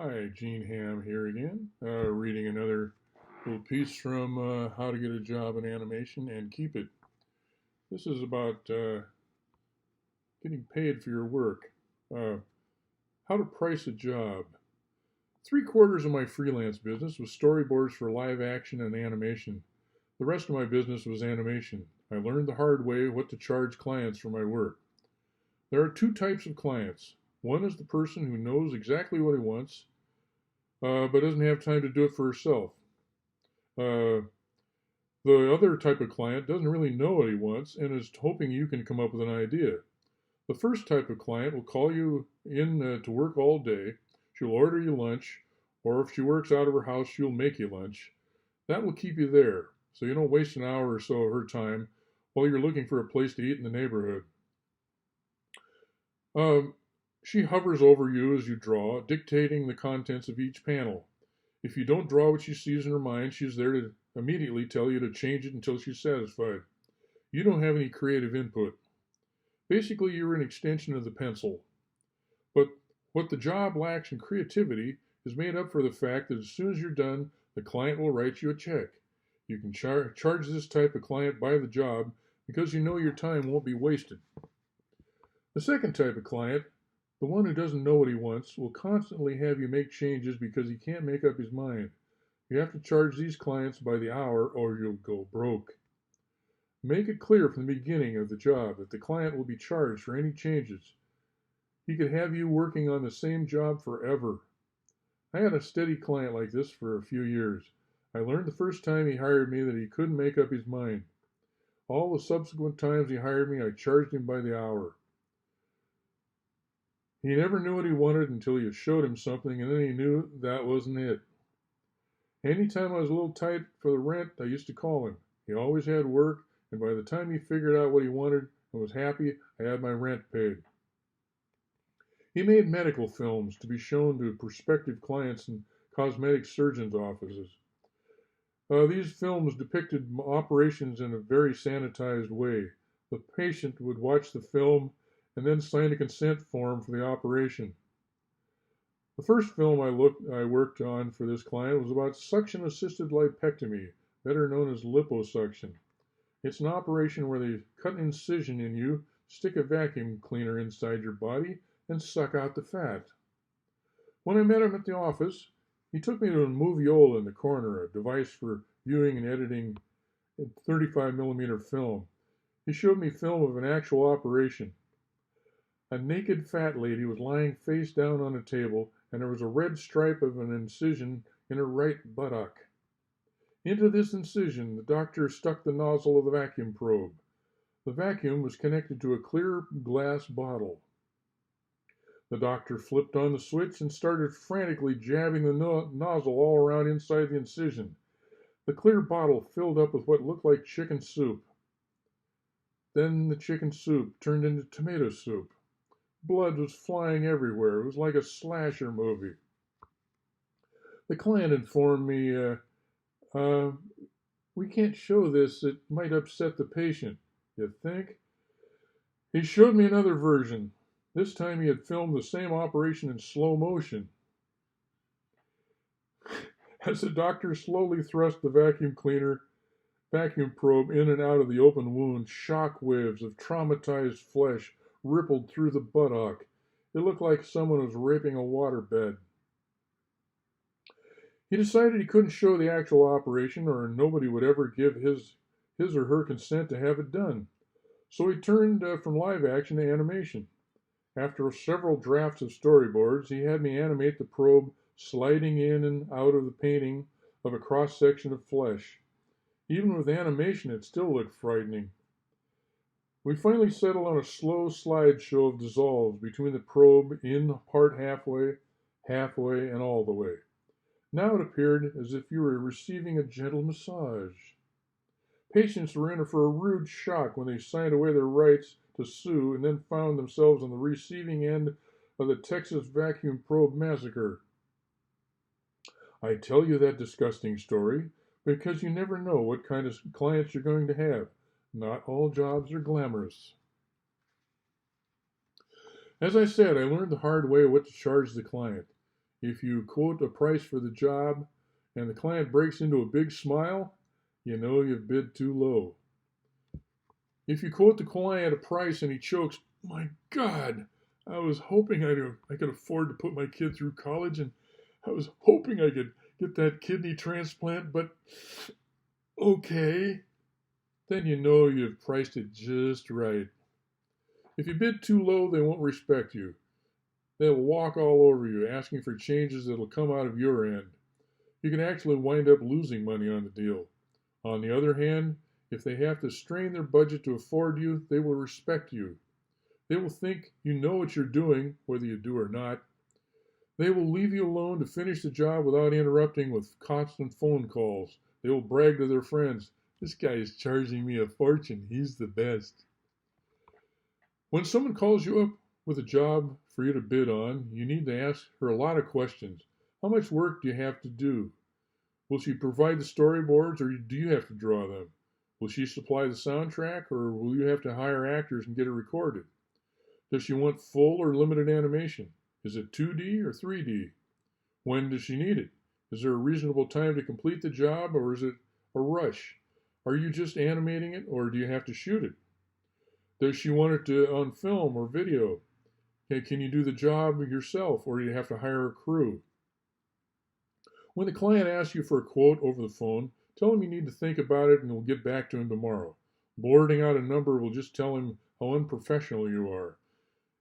Hi, Gene Hamm here again, reading another little piece from How to Get a Job in Animation and Keep It. This is about getting paid for your work. Uh, how to price a job. Three-quarters of my freelance business was storyboards for live action and animation. The rest of my business was animation. I learned the hard way what to charge clients for my work. There are two types of clients. One is the person who knows exactly what he wants, but doesn't have time to do it for herself. Uh, the other type of client doesn't really know what he wants and is hoping you can come up with an idea. The first type of client will call you in to work all day. She'll order you lunch, or if she works out of her house, she'll make you lunch. That will keep you there, so you don't waste an hour or so of her time while you're looking for a place to eat in the neighborhood. Um, she hovers over you as you draw, dictating the contents of each panel. If you don't draw what she sees in her mind, she's there to immediately tell you to change it until she's satisfied. You don't have any creative input. Basically, you're an extension of the pencil. But what the job lacks in creativity is made up for the fact that as soon as you're done, the client will write you a check. You can charge this type of client by the job because you know your time won't be wasted. The second type of client, the one who doesn't know what he wants, will constantly have you make changes because he can't make up his mind. You have to charge these clients by the hour or you'll go broke. Make it clear from the beginning of the job that the client will be charged for any changes. He could have you working on the same job forever. I had a steady client like this for a few years. I learned the first time he hired me that he couldn't make up his mind. All the subsequent times he hired me, I charged him by the hour. He never knew what he wanted until you showed him something, and then he knew that wasn't it. Anytime I was a little tight for the rent, I used to call him. He always had work, and by the time he figured out what he wanted and was happy, I had my rent paid. He made medical films to be shown to prospective clients in cosmetic surgeons' offices. These films depicted operations in a very sanitized way. The patient would watch the film and then sign a consent form for the operation. The first film I worked on for this client was about suction-assisted lipectomy, better known as liposuction. It's an operation where they cut an incision in you, stick a vacuum cleaner inside your body, and suck out the fat. When I met him at the office, he took me to a moviola in the corner, a device for viewing and editing 35mm film. He showed me film of an actual operation. A naked fat lady was lying face down on a table, and there was a red stripe of an incision in her right buttock. Into this incision, the doctor stuck the nozzle of the vacuum probe. The vacuum was connected to a clear glass bottle. The doctor flipped on the switch and started frantically jabbing the nozzle all around inside the incision. The clear bottle filled up with what looked like chicken soup. Then the chicken soup turned into tomato soup. Blood was flying everywhere. It was like a slasher movie. The client informed me, we can't show this. It might upset the patient. You think? He showed me another version. This time he had filmed the same operation in slow motion. As the doctor slowly thrust the vacuum probe in and out of the open wound, shock waves of traumatized flesh rippled through the buttock. It looked like someone was raping a waterbed. He decided he couldn't show the actual operation or nobody would ever give his or her consent to have it done. So he turned from live action to animation. After several drafts of storyboards, he had me animate the probe sliding in and out of the painting of a cross-section of flesh. Even with animation, it still looked frightening. We finally settled on a slow slideshow of dissolves between the probe in part halfway, and all the way. Now it appeared as if you were receiving a gentle massage. Patients were in for a rude shock when they signed away their rights to sue and then found themselves on the receiving end of the Texas vacuum probe massacre. I tell you that disgusting story because you never know what kind of clients you're going to have. Not all jobs are glamorous. As I said, I learned the hard way what to charge the client. If you quote a price for the job and the client breaks into a big smile, you know you've bid too low. If you quote the client a price and he chokes, "My God, I was hoping I could afford to put my kid through college, and I was hoping I could get that kidney transplant, but okay," then you know you've priced it just right. If you bid too low, they won't respect you. They'll walk all over you, asking for changes that'll come out of your end. You can actually wind up losing money on the deal. On the other hand, if they have to strain their budget to afford you, they will respect you. They will think you know what you're doing, whether you do or not. They will leave you alone to finish the job without interrupting with constant phone calls. They will brag to their friends, "This guy is charging me a fortune. He's the best." When someone calls you up with a job for you to bid on, you need to ask her a lot of questions. How much work do you have to do? Will she provide the storyboards, or do you have to draw them? Will she supply the soundtrack, or will you have to hire actors and get it recorded? Does she want full or limited animation? Is it 2D or 3D? When does she need it? Is there a reasonable time to complete the job, or is it a rush? Are you just animating it, or do you have to shoot it? Does she want it on film or video? Can you do the job yourself, or do you have to hire a crew? When the client asks you for a quote over the phone, tell him you need to think about it and we'll get back to him tomorrow. Blurting out a number will just tell him how unprofessional you are.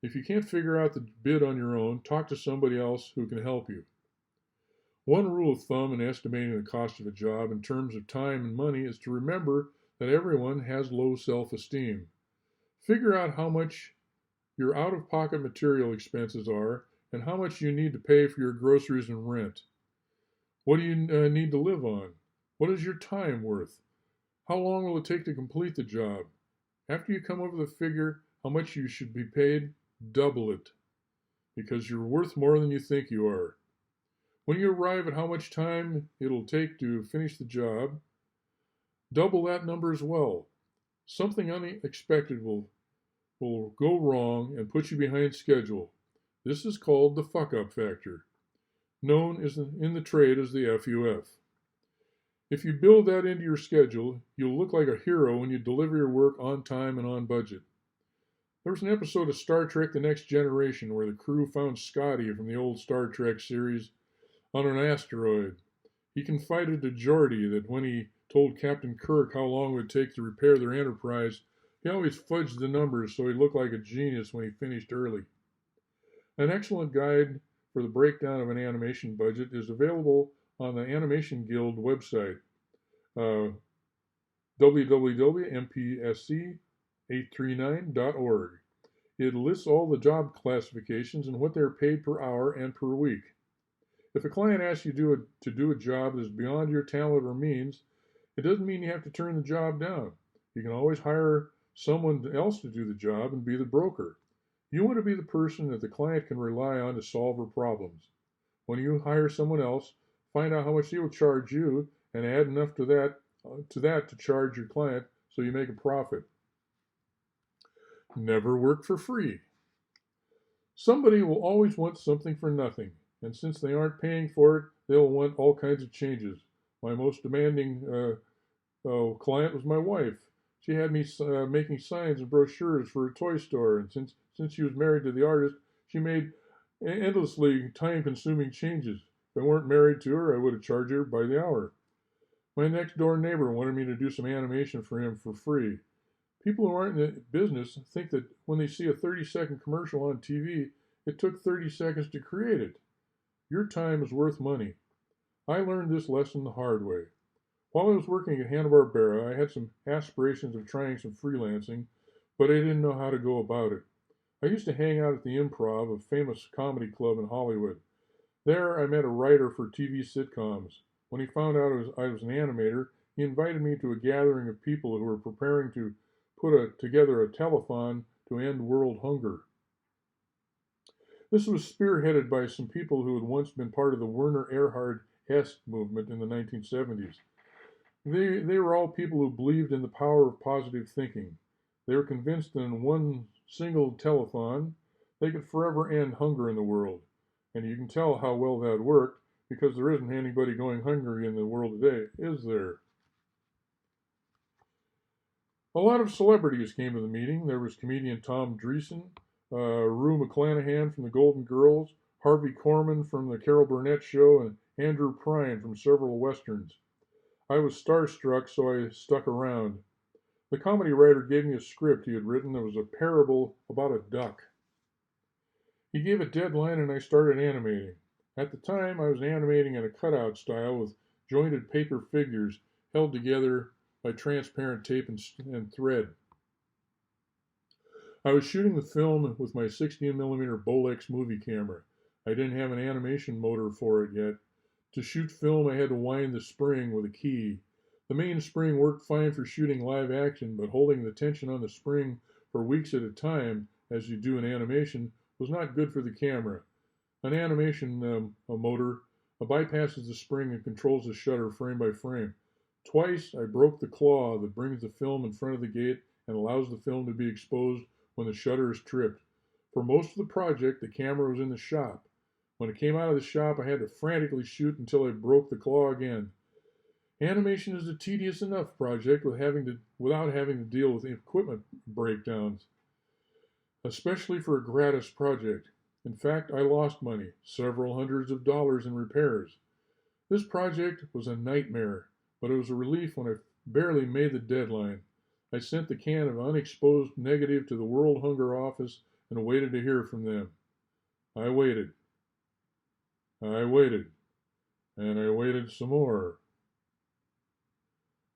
If you can't figure out the bid on your own, talk to somebody else who can help you. One rule of thumb in estimating the cost of a job in terms of time and money is to remember that everyone has low self-esteem. Figure out how much your out-of-pocket material expenses are and how much you need to pay for your groceries and rent. What do you need to live on? What is your time worth? How long will it take to complete the job? After you come over the figure how much you should be paid, double it, because you're worth more than you think you are. When you arrive at how much time it'll take to finish the job, double that number as well. Something unexpected will go wrong and put you behind schedule. This is called the fuck-up factor, known in the trade as the FUF. If you build that into your schedule, you'll look like a hero when you deliver your work on time and on budget. There was an episode of Star Trek The Next Generation where the crew found Scotty from the old Star Trek series on an asteroid. He confided to Geordi that when he told Captain Kirk how long it would take to repair their Enterprise, he always fudged the numbers so he looked like a genius when he finished early. An excellent guide for the breakdown of an animation budget is available on the Animation Guild website, www.mpsc839.org. It lists all the job classifications and what they're paid per hour and per week. If a client asks you to do a job that is beyond your talent or means, it doesn't mean you have to turn the job down. You can always hire someone else to do the job and be the broker. You want to be the person that the client can rely on to solve her problems. When you hire someone else, find out how much they will charge you and add enough to that to charge your client so you make a profit. Never work for free. Somebody will always want something for nothing, and since they aren't paying for it, they'll want all kinds of changes. My most demanding client was my wife. She had me making signs and brochures for a toy store, and since she was married to the artist, she made endlessly time-consuming changes. If I weren't married to her, I would have charged her by the hour. My next-door neighbor wanted me to do some animation for him for free. People who aren't in the business think that when they see a 30-second commercial on TV, it took 30 seconds to create it. Your time is worth money. I learned this lesson the hard way. While I was working at Hanna-Barbera, I had some aspirations of trying some freelancing, but I didn't know how to go about it. I used to hang out at the Improv, a famous comedy club in Hollywood. There, I met a writer for TV sitcoms. When he found out I was an animator, he invited me to a gathering of people who were preparing to put together a telethon to end world hunger. This was spearheaded by some people who had once been part of the Werner Erhard-esque movement in the 1970s. They were all people who believed in the power of positive thinking. They were convinced that in one single telethon, they could forever end hunger in the world. And you can tell how well that worked because there isn't anybody going hungry in the world today, is there? A lot of celebrities came to the meeting. There was comedian Tom Dreesen, Rue McClanahan from the Golden Girls, Harvey Korman from the Carol Burnett Show, and Andrew Prine from several westerns. I was starstruck, so I stuck around. The comedy writer gave me a script he had written that was a parable about a duck. He gave a deadline and I started animating. At the time, I was animating in a cutout style with jointed paper figures held together by transparent tape and thread. I was shooting the film with my 16mm Bolex movie camera. I didn't have an animation motor for it yet. To shoot film, I had to wind the spring with a key. The main spring worked fine for shooting live action, but holding the tension on the spring for weeks at a time, as you do in animation, was not good for the camera. An animation motor bypasses the spring and controls the shutter frame by frame. Twice, I broke the claw that brings the film in front of the gate and allows the film to be exposed when the shutter is tripped. For most of the project, the camera was in the shop. When it came out of the shop, I had to frantically shoot until I broke the claw again. Animation is a tedious enough project without having to deal with equipment breakdowns, especially for a gratis project. In fact, I lost money, several hundreds of dollars in repairs. This project was a nightmare, but it was a relief when I barely made the deadline. I sent the can of unexposed negative to the World Hunger Office and waited to hear from them. I waited. I waited. And I waited some more.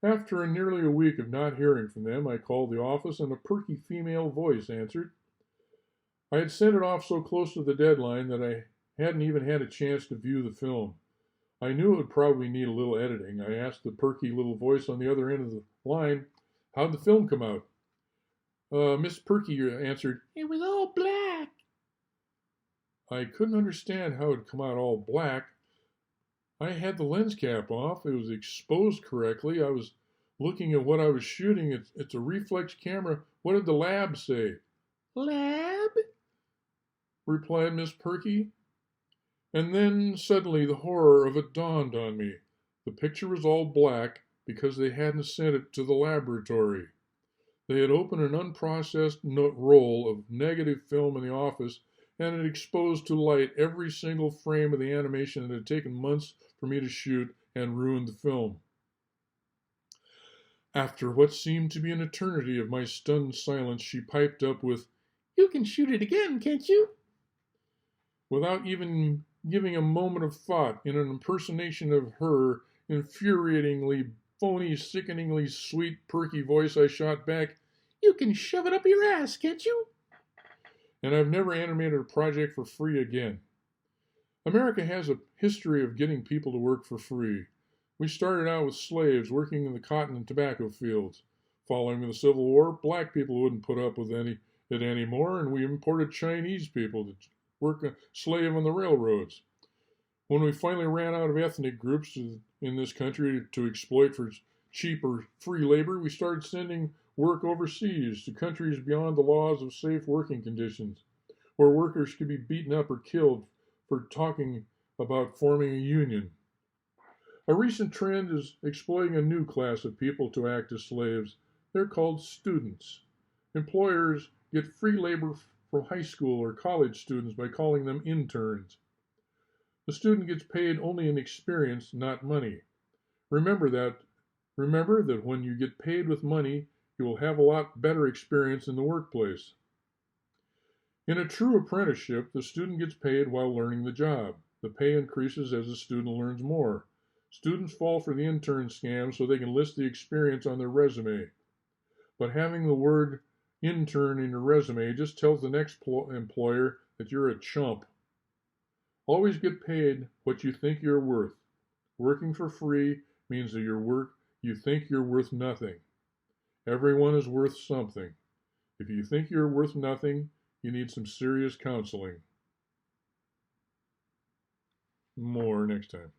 After nearly a week of not hearing from them, I called the office and a perky female voice answered. I had sent it off so close to the deadline that I hadn't even had a chance to view the film. I knew it would probably need a little editing. I asked the perky little voice on the other end of the line, how'd the film come out? Miss Perky answered, it was all black. I couldn't understand how it had come out all black. I had the lens cap off. It was exposed correctly. I was looking at what I was shooting. It's a reflex camera. What did the lab say? Lab? Replied Miss Perky. And then suddenly the horror of it dawned on me. The picture was all black because they hadn't sent it to the laboratory. They had opened an unprocessed roll of negative film in the office and had exposed to light every single frame of the animation that had taken months for me to shoot and ruined the film. After what seemed to be an eternity of my stunned silence, she piped up with, you can shoot it again, can't you? Without even giving a moment of thought, in an impersonation of her infuriatingly phony, sickeningly sweet, perky voice, I shot back, you can shove it up your ass, can't you? And I've never animated a project for free again. America has a history of getting people to work for free. We started out with slaves working in the cotton and tobacco fields. Following the Civil War, black people wouldn't put up with it anymore, and we imported Chinese people to work a slave on the railroads. When we finally ran out of ethnic groups in this country to exploit for cheap or free labor, we started sending work overseas to countries beyond the laws of safe working conditions, where workers could be beaten up or killed for talking about forming a union. A recent trend is exploiting a new class of people to act as slaves. They're called students. Employers get free labor from high school or college students by calling them interns. The student gets paid only in experience, not money. Remember that when you get paid with money, you will have a lot better experience in the workplace. In a true apprenticeship, the student gets paid while learning the job. The pay increases as the student learns more. Students fall for the intern scam so they can list the experience on their resume. But having the word intern in your resume just tells the next employer that you're a chump. Always get paid what you think you're worth. Working for free means that you think you're worth nothing. Everyone is worth something. If you think you're worth nothing, you need some serious counseling. More next time.